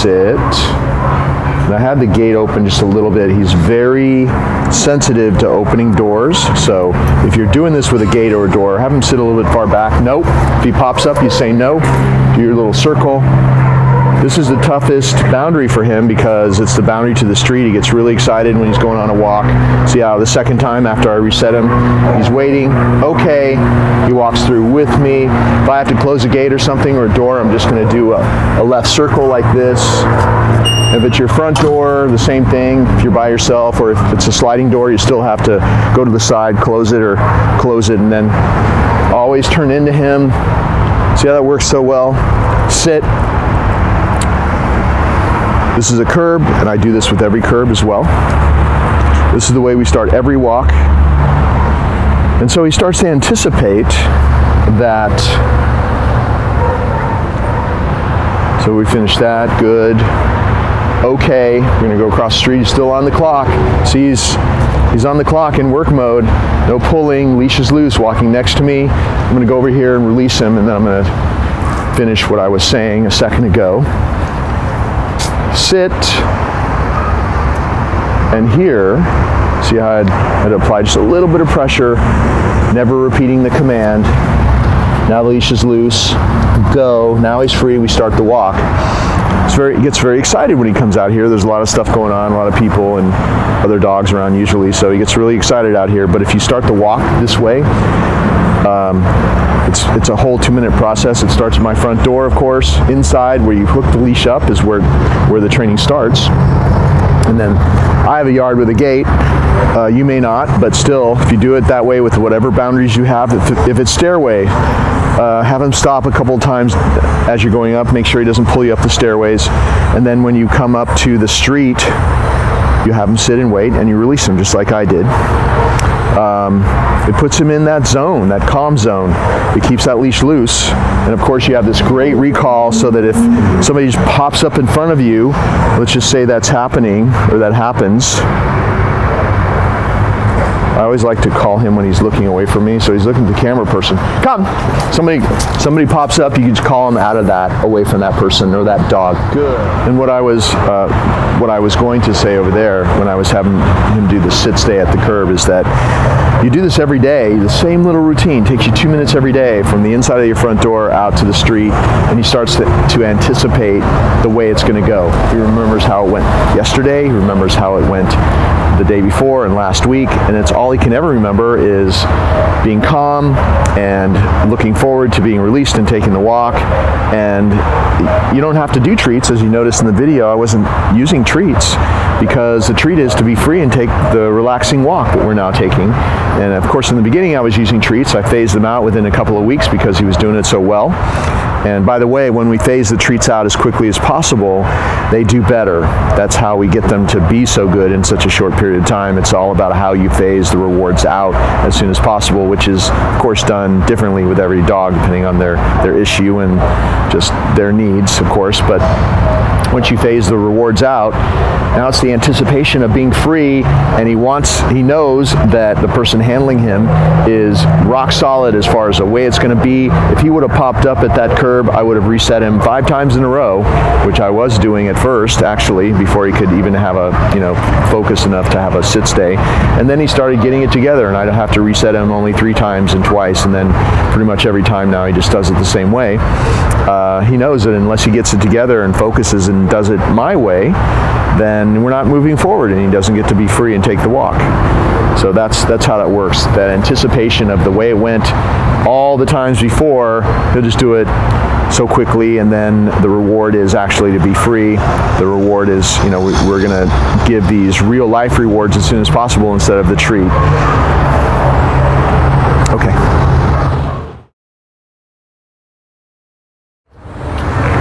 sit. And I had the gate open just a little bit. He's very sensitive to opening doors. So if you're doing this with a gate or a door, have him sit a little bit far back. Nope. If he pops up, you say no. Do your little circle. This is the toughest boundary for him because it's the boundary to the street. He gets really excited when he's going on a walk. See how the second time after I reset him, he's waiting. Okay, he walks through with me. If I have to close a gate or something or a door, I'm just going to do a left circle like this. If it's your front door, the same thing. If you're by yourself, or if it's a sliding door, you still have to go to the side, close it, and then always turn into him. See how that works so well? Sit. This is a curb, and I do this with every curb as well. This is the way we start every walk. And so he starts to anticipate that. So we finish that, good. Okay, we're gonna go across the street, he's still on the clock. See, he's on the clock in work mode, no pulling, leash is loose, walking next to me. I'm gonna go over here and release him, and then I'm gonna finish what I was saying a second ago. Sit, and here, see how I'd apply just a little bit of pressure, never repeating the command. Now the leash is loose, go, now he's free, we start the walk. He gets very excited when he comes out here. There's a lot of stuff going on, a lot of people and other dogs around usually, so he gets really excited out here. But if you start the walk this way, it's a whole 2-minute process. It starts at my front door, of course. Inside, where you hook the leash up, is where the training starts. And then I have a yard with a gate. You may not, but still, if you do it that way with whatever boundaries you have, if it's stairway, have him stop a couple of times as you're going up. Make sure he doesn't pull you up the stairways. And then when you come up to the street, you have him sit and wait, and you release him just like I did. It puts him in that zone, that calm zone. It keeps that leash loose. And of course you have this great recall so that if somebody just pops up in front of you, let's just say that's happening, or that happens. I always like to call him when he's looking away from me, so he's looking at the camera person. Come! Somebody pops up, you can just call him out of that, away from that person or that dog. Good. And what I was going to say over there when I was having him do the sit stay at the curb is that you do this every day. The same little routine takes you 2 minutes every day from the inside of your front door out to the street, and he starts to anticipate the way it's going to go. He remembers how it went yesterday. He remembers how it went the day before and last week, and it's all he can ever remember is being calm and looking forward to being released and taking the walk. And you don't have to do treats. As you noticed in the video, I wasn't using treats because the treat is to be free and take the relaxing walk that we're now taking. And of course in the beginning I was using treats. I phased them out within a couple of weeks because he was doing it so well. And by the way, when we phase the treats out as quickly as possible, they do better. That's how we get them to be so good in such a short period of time. It's all about how you phase the rewards out as soon as possible, which is, of course, done differently with every dog, depending on their issue and just their needs, of course. But once you phase the rewards out, now it's the anticipation of being free, and he knows that the person handling him is rock solid as far as the way it's going to be. If he would have popped up at that curb, I would have reset him 5 times in a row, which I was doing at first, actually, before he could even have a, focus enough to have a sit stay. And then he started getting it together, and I'd have to reset him only 3 times and twice, and then pretty much every time now he just does it the same way. He knows that unless he gets it together and focuses and does it my way, then we're not moving forward, and he doesn't get to be free and take the walk. So that's how that works. That anticipation of the way it went all the times before, he'll just do it so quickly, and then the reward is actually to be free. The reward is, we're going to give these real life rewards as soon as possible instead of the treat. Okay.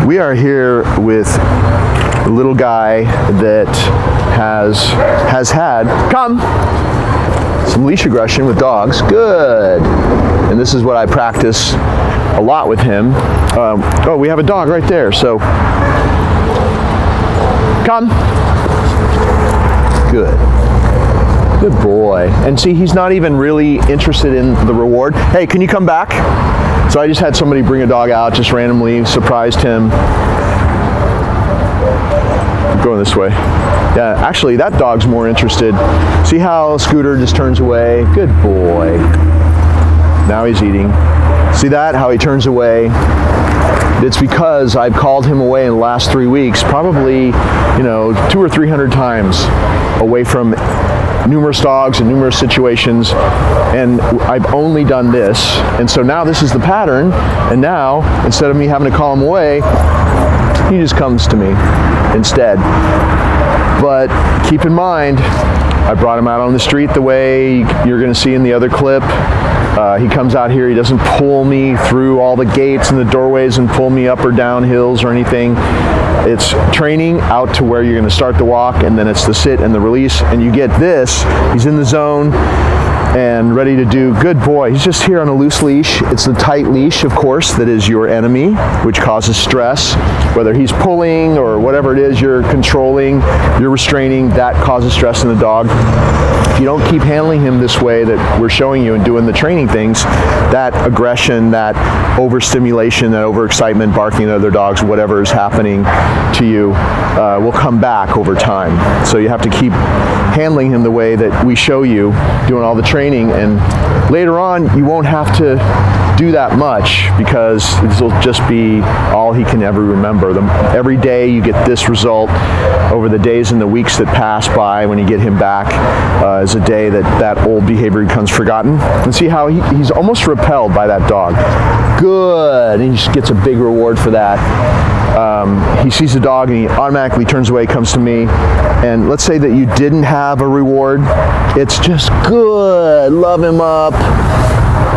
We are here with a little guy that has had some leash aggression with dogs. Good. And this is what I practice a lot with him. Oh, we have a dog right there. So come. Good. Good boy. And see, he's not even really interested in the reward. Hey, can you come back? So I just had somebody bring a dog out, just randomly, surprised him. going this way. Yeah, actually that dog's more interested. See how Scooter just turns away? Good boy. Now he's eating. See that, how he turns away? It's because I've called him away in the last 3 weeks, probably, 200 or 300 times away from numerous dogs and numerous situations, and I've only done this. And so now this is the pattern, and now instead of me having to call him away, he just comes to me instead. But keep in mind, I brought him out on the street the way you're going to see in the other clip. He comes out here, he doesn't pull me through all the gates and the doorways and pull me up or down hills or anything. It's training out to where you're going to start the walk, and then it's the sit and the release, and you get this. He's in the zone and ready to do. Good boy. He's just here on a loose leash. It's the tight leash, of course, that is your enemy, which causes stress. Whether he's pulling or whatever it is you're controlling, you're restraining, that causes stress in the dog. If you don't keep handling him this way that we're showing you and doing the training things, that aggression, that overstimulation, that overexcitement, barking at other dogs, whatever is happening to you, will come back over time. So you have to keep handling him the way that we show you, doing all the training, and later on you won't have to do that much because this will just be all he can ever remember. Every day you get this result. Over the days and the weeks that pass by when you get him back is a day that old behavior becomes forgotten. And see how he's almost repelled by that dog. Good, and he just gets a big reward for that. He sees the dog and he automatically turns away, comes to me, and let's say that you didn't have a reward. It's just good, love him up.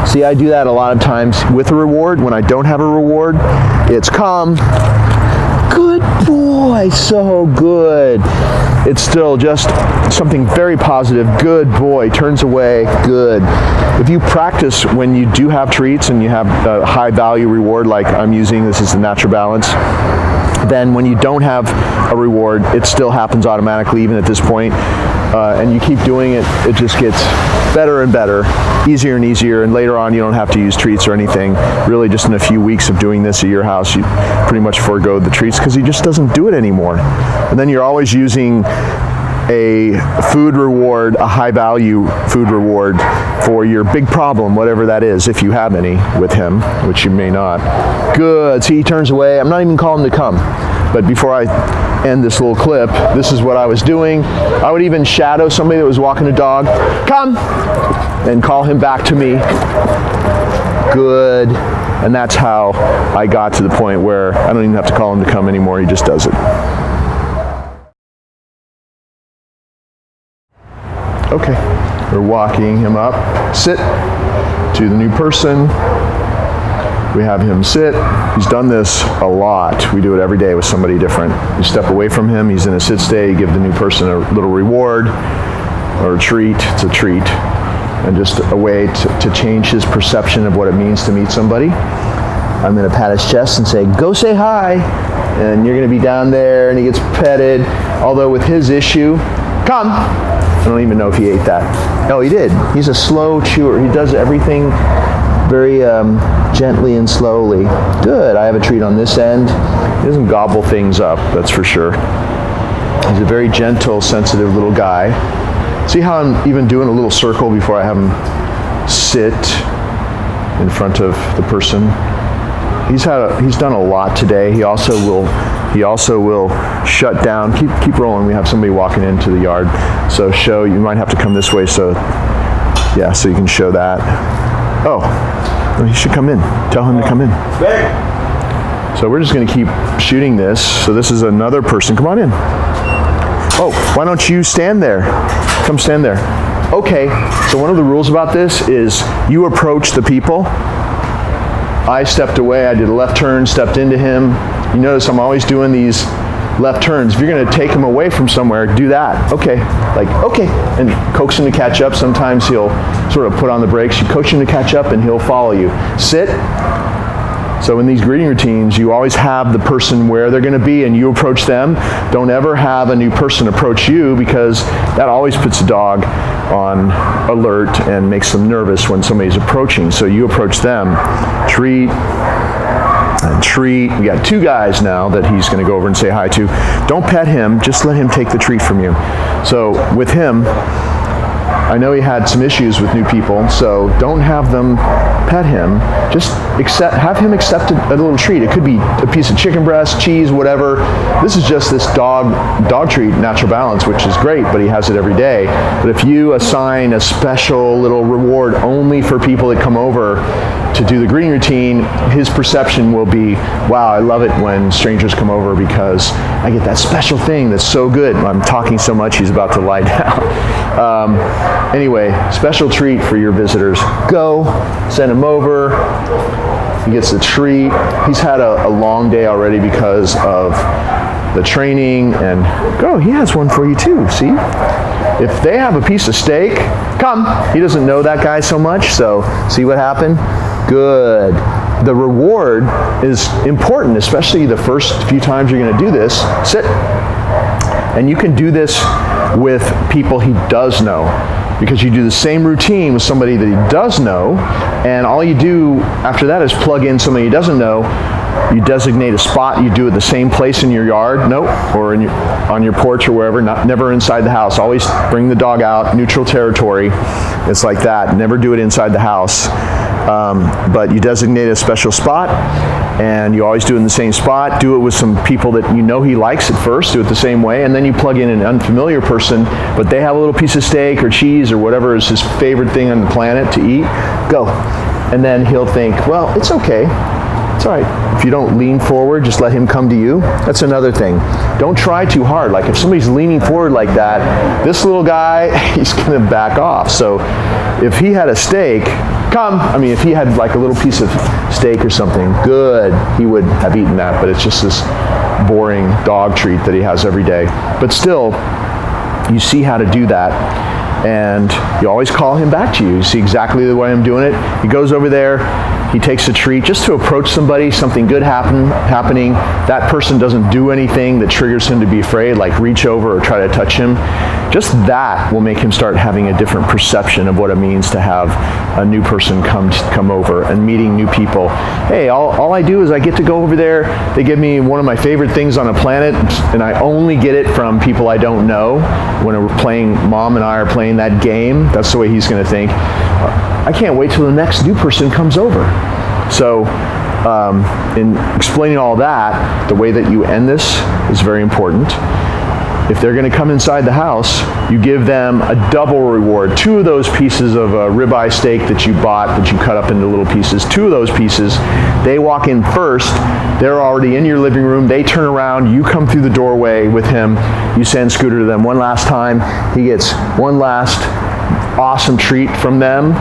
See, I do that a lot of times with a reward. When I don't have a reward, it's come. Good boy, so good. It's still just something very positive. Good boy, turns away, good. If you practice when you do have treats and you have a high value reward like I'm using, this is the Natural Balance, then when you don't have a reward, it still happens automatically even at this point. And you keep doing it, it just gets better and better, easier and easier, and later on you don't have to use treats or anything. Really just in a few weeks of doing this at your house, you pretty much forego the treats because he just doesn't do it anymore. And then you're always using a food reward, a high value food reward for your big problem, whatever that is, if you have any with him, which you may not. Good, see, he turns away. I'm not even calling him to come. But before I end this little clip, this is what I was doing. I would even shadow somebody that was walking a dog. Come! And call him back to me. Good. And that's how I got to the point where I don't even have to call him to come anymore. He just does it. Okay. We're walking him up. Sit. To the new person. We have him sit. He's done this a lot. We do it every day with somebody different. You step away from him, he's in a sit stay, you give the new person a little reward or a treat. It's a treat. And just a way to change his perception of what it means to meet somebody. I'm going to pat his chest and say, go say hi. And you're going to be down there and he gets petted. Although with his issue, come. I don't even know if he ate that. Oh, he did. He's a slow chewer. He does everything very gently and slowly. Good, I have a treat on this end. He doesn't gobble things up, that's for sure. He's a very gentle, sensitive little guy. See how I'm even doing a little circle before I have him sit in front of the person? He's done a lot today. He also will shut down. Keep rolling. We have somebody walking into the yard. So you might have to come this way so you can show that. Oh, he should come in. Tell him to come in. So we're just going to keep shooting this. So this is another person. Come on in. Oh, why don't you stand there? Come stand there. Okay, so one of the rules about this is you approach the people. I stepped away. I did a left turn, stepped into him. You notice I'm always doing these left turns. If you're going to take him away from somewhere, do that. Okay, okay. And coax him to catch up. Sometimes he'll sort of put on the brakes. You coach him to catch up and he'll follow you. Sit. So in these greeting routines, you always have the person where they're going to be and you approach them. Don't ever have a new person approach you because that always puts a dog on alert and makes them nervous when somebody's approaching. So you approach them. Treat. treat. We got 2 guys now that he's going to go over and say hi to. Don't pet him, just let him take the treat from you. So with him, I know he had some issues with new people, so don't have them pet him. Just have him accept a little treat. It could be a piece of chicken breast, cheese, whatever. This is just this dog treat, Natural Balance, which is great, but he has it every day. But if you assign a special little reward only for people that come over to do the greeting routine, his perception will be, wow, I love it when strangers come over because I get that special thing that's so good. I'm talking so much, he's about to lie down. Anyway, special treat for your visitors. Go, send him over. He gets a treat. He's had a long day already because of the training, and go, he has one for you too, see? If they have a piece of steak, come. He doesn't know that guy so much, so see what happened? Good. The reward is important, especially the first few times you're going to do this. Sit. And you can do this with people he does know, because you do the same routine with somebody that he does know, and all you do after that is plug in somebody he doesn't know. You designate a spot, you do it the same place in your yard, or on your porch or wherever, never inside the house. Always bring the dog out, neutral territory. It's like that. Never do it inside the house. But you designate a special spot, and you always do it in the same spot. Do it with some people that you know he likes at first. Do it the same way, and then you plug in an unfamiliar person, but they have a little piece of steak or cheese or whatever is his favorite thing on the planet to eat. Go. And then he'll think, well, it's okay. It's all right. If you don't lean forward, just let him come to you. That's another thing. Don't try too hard. Like if somebody's leaning forward like that, this little guy, he's going to back off. So if he had a steak, come. I mean, if he had like a little piece of steak or something, good, he would have eaten that. But it's just this boring dog treat that he has every day. But still, you see how to do that. And you always call him back to you. You see exactly the way I'm doing it. He goes over there, he takes a treat just to approach somebody, something good happening. That person doesn't do anything that triggers him to be afraid, like reach over or try to touch him. Just that will make him start having a different perception of what it means to have a new person come over and meeting new people. Hey, all I do is I get to go over there. They give me one of my favorite things on the planet, and I only get it from people I don't know. When we're playing, Mom and I are playing that game, that's the way he's going to think. I can't wait till the next new person comes over. So in explaining all that, the way that you end this is very important. If they're going to come inside the house, you give them a double reward. 2 of those pieces of ribeye steak that you bought, that you cut up into little pieces, 2 of those pieces, they walk in first. They're already in your living room. They turn around. You come through the doorway with him. You send Scooter to them one last time. He gets one last awesome treat from them.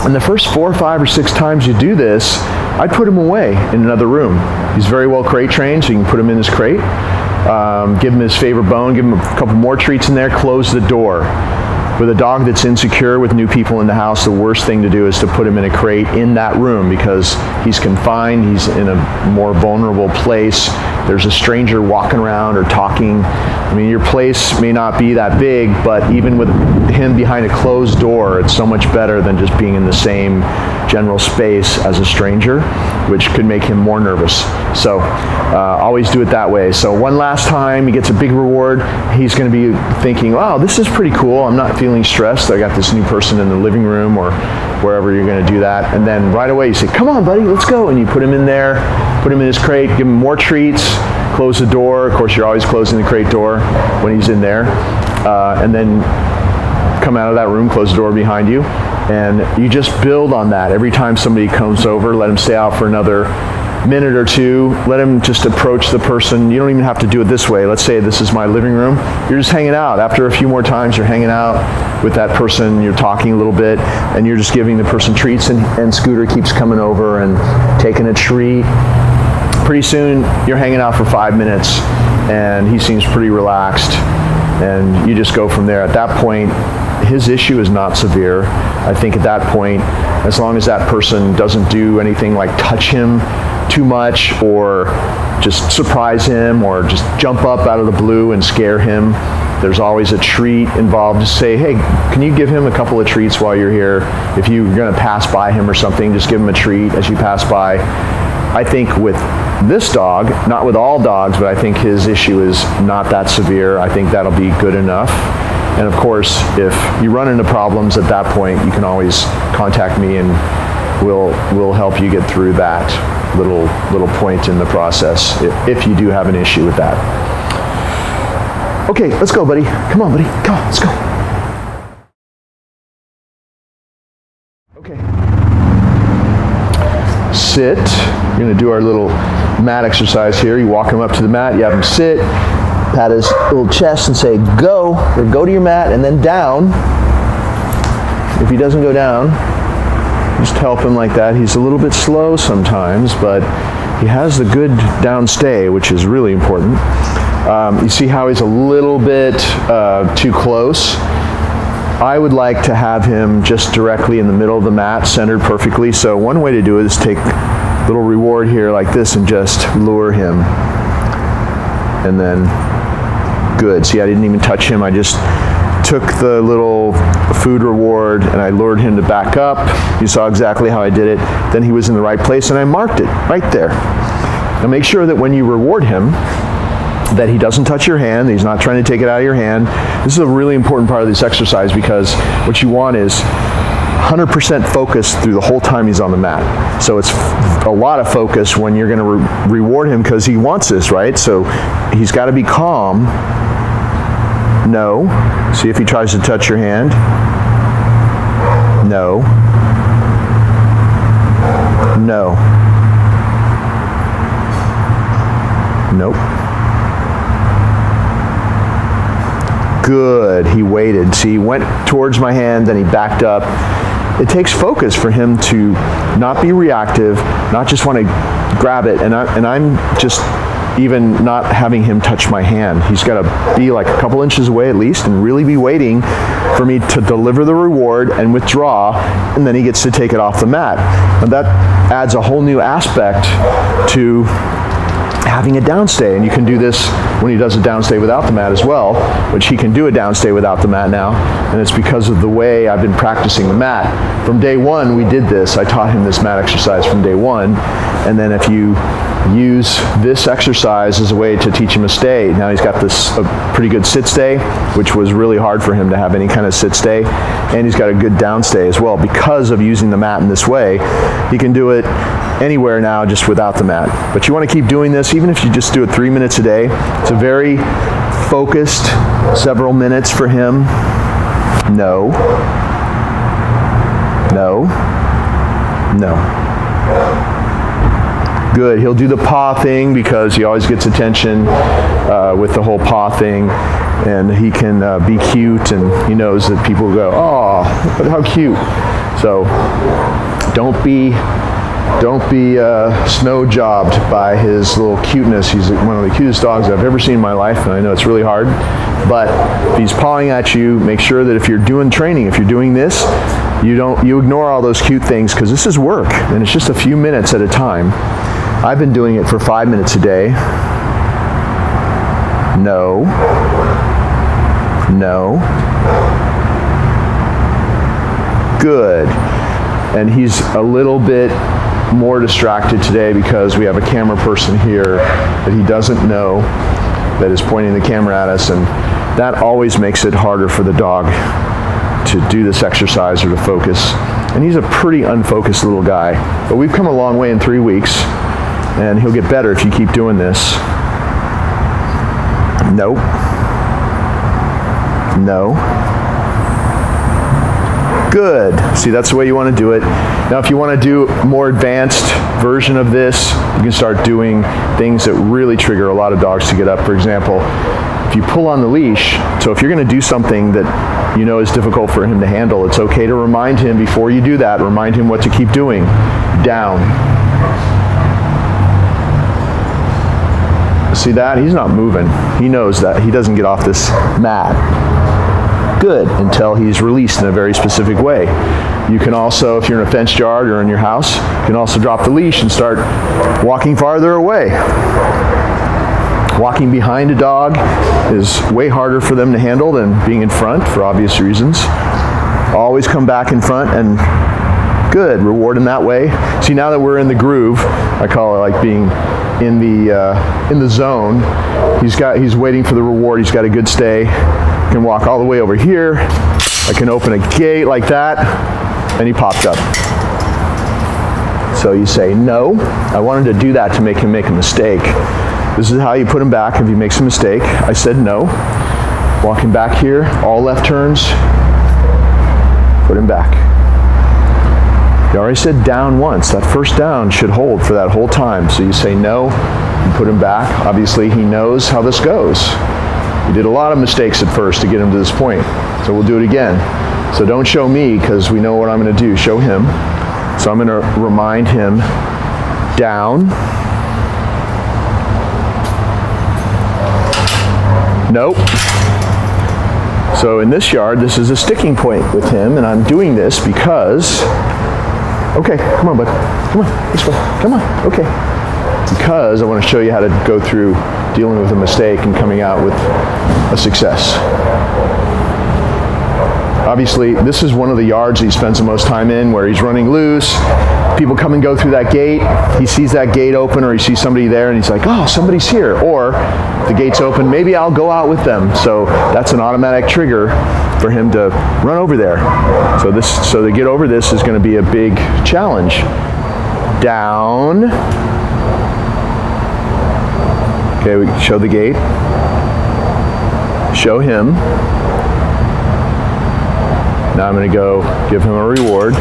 And the first 4, 5, or 6 times you do this, I'd put him away in another room. He's very well crate trained, so you can put him in his crate. Give him his favorite bone, give him a couple more treats in there, close the door. With a dog that's insecure with new people in the house, the worst thing to do is to put him in a crate in that room, because he's confined, he's in a more vulnerable place. There's a stranger walking around or talking. I mean, your place may not be that big, but even with him behind a closed door, it's so much better than just being in the same general space as a stranger, which could make him more nervous. So always do it that way. So one last time, he gets a big reward. He's going to be thinking, wow, this is pretty cool. I'm not feeling stressed. I got this new person in the living room or wherever you're going to do that. And then right away you say, come on, buddy, let's go. And you put him in there, put him in his crate, give him more treats, close the door. Of course, you're always closing the crate door when he's in there. And then come out of that room, close the door behind you. And you just build on that. Every time somebody comes over, let them stay out for another minute or 2. Let them just approach the person. You don't even have to do it this way. Let's say this is my living room. You're just hanging out. After a few more times, you're hanging out with that person. You're talking a little bit, and you're just giving the person treats, and Scooter keeps coming over and taking a treat. Pretty soon, you're hanging out for 5 minutes, and he seems pretty relaxed, and you just go from there. At that point, his issue is not severe. I think at that point, as long as that person doesn't do anything like touch him too much or just surprise him or just jump up out of the blue and scare him, there's always a treat involved. Just say, hey, can you give him a couple of treats while you're here? If you're going to pass by him or something, just give him a treat as you pass by. I think with this dog, not with all dogs, but I think his issue is not that severe. I think that'll be good enough. And of course, if you run into problems at that point, you can always contact me and we'll help you get through that little point in the process if you do have an issue with that. Okay, let's go, buddy. Come on, buddy. Come on, let's go. Okay. Sit. We're going to do our little mat exercise here. You walk him up to the mat, you have him sit, pat his little chest and say go, or go to your mat and then down. If he doesn't go down, just help him like that. He's a little bit slow sometimes, but he has the good down stay, which is really important. You see how he's a little bit too close? I would like to have him just directly in the middle of the mat, centered perfectly. So one way to do it is take a little reward here like this and just lure him. And then, good. See, I didn't even touch him. I just took the little food reward and I lured him to back up. You saw exactly how I did it. Then he was in the right place and I marked it right there. Now make sure that when you reward him, that he doesn't touch your hand, that he's not trying to take it out of your hand. This is a really important part of this exercise because what you want is 100% focus through the whole time he's on the mat. So it's a lot of focus when you're going to reward him because he wants this, right? So he's got to be calm. No. See if he tries to touch your hand. No. No. Nope. Good. He waited. See, he went towards my hand, then he backed up. It takes focus for him to not be reactive, not just want to grab it, and I'm just even not having him touch my hand. He's got to be like a couple inches away at least and really be waiting for me to deliver the reward and withdraw, and then he gets to take it off the mat. And that adds a whole new aspect to having a downstay, and you can do this when he does a downstay without the mat as well, which he can do a downstay without the mat now, and it's because of the way I've been practicing the mat. From day one we did this. I taught him this mat exercise from day one, and then if you use this exercise as a way to teach him a stay, now he's got this pretty good sit stay, which was really hard for him to have any kind of sit stay, and he's got a good downstay as well because of using the mat in this way. He can do it anywhere now just without the mat. But you want to keep doing this even if you just do it 3 minutes a day. It's a very focused several minutes for him. No. No. No. Good. He'll do the paw thing because he always gets attention with the whole paw thing, and he can be cute, and he knows that people go, oh, how cute. So don't be snow jobbed by his little cuteness. He's one of the cutest dogs I've ever seen in my life, and I know it's really hard, but if he's pawing at you, make sure that if you're doing training, if you're doing this, you ignore all those cute things, because this is work and it's just a few minutes at a time. I've been doing it for 5 minutes a day. No. No. Good. And he's a little bit more distracted today because we have a camera person here that he doesn't know that is pointing the camera at us, and that always makes it harder for the dog to do this exercise or to focus. And he's a pretty unfocused little guy, but we've come a long way in 3 weeks, and he'll get better if you keep doing this. Nope. No. Good. See, that's the way you want to do it. Now, if you want to do a more advanced version of this, you can start doing things that really trigger a lot of dogs to get up. For example, if you pull on the leash, so if you're going to do something that you know is difficult for him to handle, it's okay to remind him before you do that, remind him what to keep doing. Down. See that? He's not moving. He knows that. He doesn't get off this mat. Good, until he's released in a very specific way. You can also, if you're in a fenced yard or in your house, you can also drop the leash and start walking farther away. Walking behind a dog is way harder for them to handle than being in front for obvious reasons. Always come back in front and Good, reward him that way. See, now that we're in the groove, I call it like being in the zone. He's waiting for the reward. He's got a good stay. Can walk all the way over here. I can open a gate like that, and he popped up. So you say, no, I wanted to do that to make him make a mistake. This is how you put him back if he makes a mistake. I said no. Walking back here, all left turns, put him back. You already said down once. That first down should hold for that whole time. So you say no, you put him back. Obviously, he knows how this goes. We did a lot of mistakes at first to get him to this point. So we'll do it again. So don't show me, because we know what I'm going to do. Show him. So I'm going to remind him down. Nope. So in this yard, this is a sticking point with him, and I'm doing this because, okay, come on, bud. Come on, this way. Come on, okay. Because I want to show you how to go through dealing with a mistake and coming out with a success. Obviously, this is one of the yards he spends the most time in, where he's running loose. People come and go through that gate. He sees that gate open, or he sees somebody there, and he's like, oh, somebody's here. Or the gate's open, maybe I'll go out with them. So that's an automatic trigger for him to run over there. So to get over this is going to be a big challenge. Down. Okay, we show the gate. Show him. Now I'm going to go give him a reward.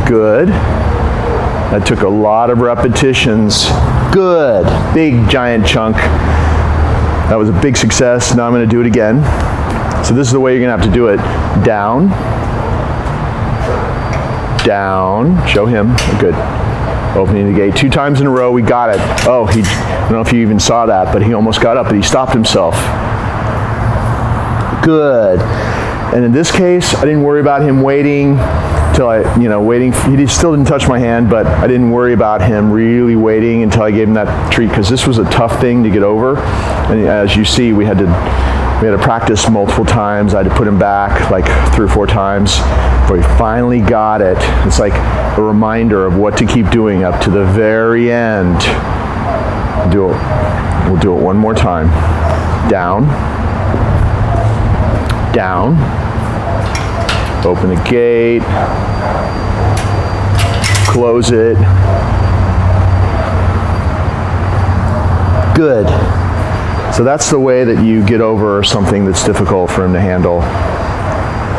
Good. That took a lot of repetitions. Good. Big giant chunk. That was a big success. Now I'm going to do it again. So this is the way you're going to have to do it. Down. Down. Show him. Good. Opening the gate 2 times in a row. We got it. Oh, I don't know if you even saw that, but he almost got up, but he stopped himself. Good. And in this case, I didn't worry about him waiting till he still didn't touch my hand, but I didn't worry about him really waiting until I gave him that treat, because this was a tough thing to get over. And as you see, we had to practice multiple times. I had to put him back like 3 or 4 times before he finally got it. It's like a reminder of what to keep doing up to the very end. We'll do it one more time. Down. Down. Open the gate. Close it. Good. So that's the way that you get over something that's difficult for him to handle.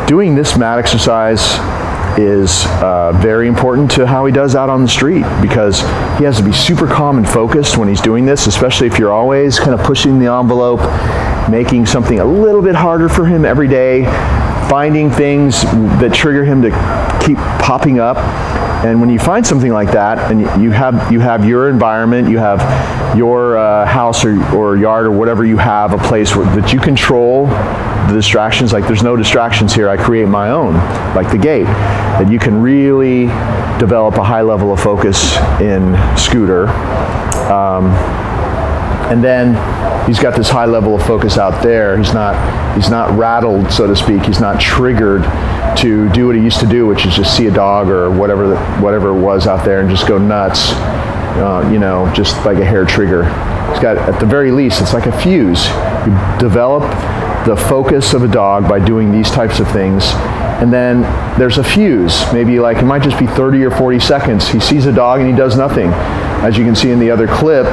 Doing this mat exercise is very important to how he does out on the street, because he has to be super calm and focused when he's doing this, especially if you're always kind of pushing the envelope, making something a little bit harder for him every day, finding things that trigger him to keep popping up. And when you find something like that, and you have your environment, you have your house or yard or whatever, you have a place that you control the distractions. Like, there's no distractions here. I create my own, like the gate. That you can really develop a high level of focus in Scooter. And then he's got this high level of focus out there. He's not rattled, so to speak. He's not triggered to do what he used to do, which is just see a dog or whatever it was out there and just go nuts, just like a hair trigger. He's got, at the very least, it's like a fuse. You develop the focus of a dog by doing these types of things, and then there's a fuse. Maybe like it might just be 30 or 40 seconds. He sees a dog and he does nothing. As you can see in the other clip,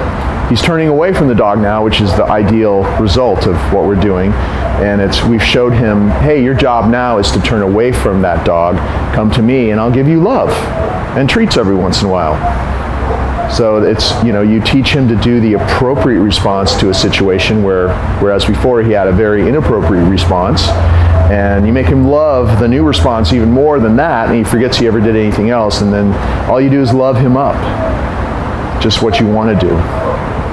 he's turning away from the dog now, which is the ideal result of what we're doing. And we've showed him, hey, your job now is to turn away from that dog. Come to me and I'll give you love and treats every once in a while. So it's, you teach him to do the appropriate response to a situation whereas before he had a very inappropriate response. And you make him love the new response even more than that, and he forgets he ever did anything else. And then all you do is love him up. Just what you want to do.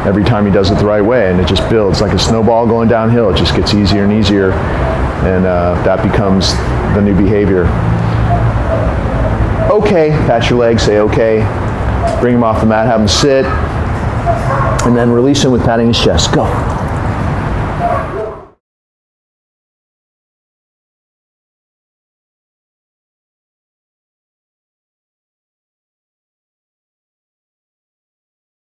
Every time he does it the right way, and it just builds like a snowball going downhill. It just gets easier and easier, and that becomes the new behavior. Okay, pat your leg, say okay, bring him off the mat, have him sit, and then release him with patting his chest. Go.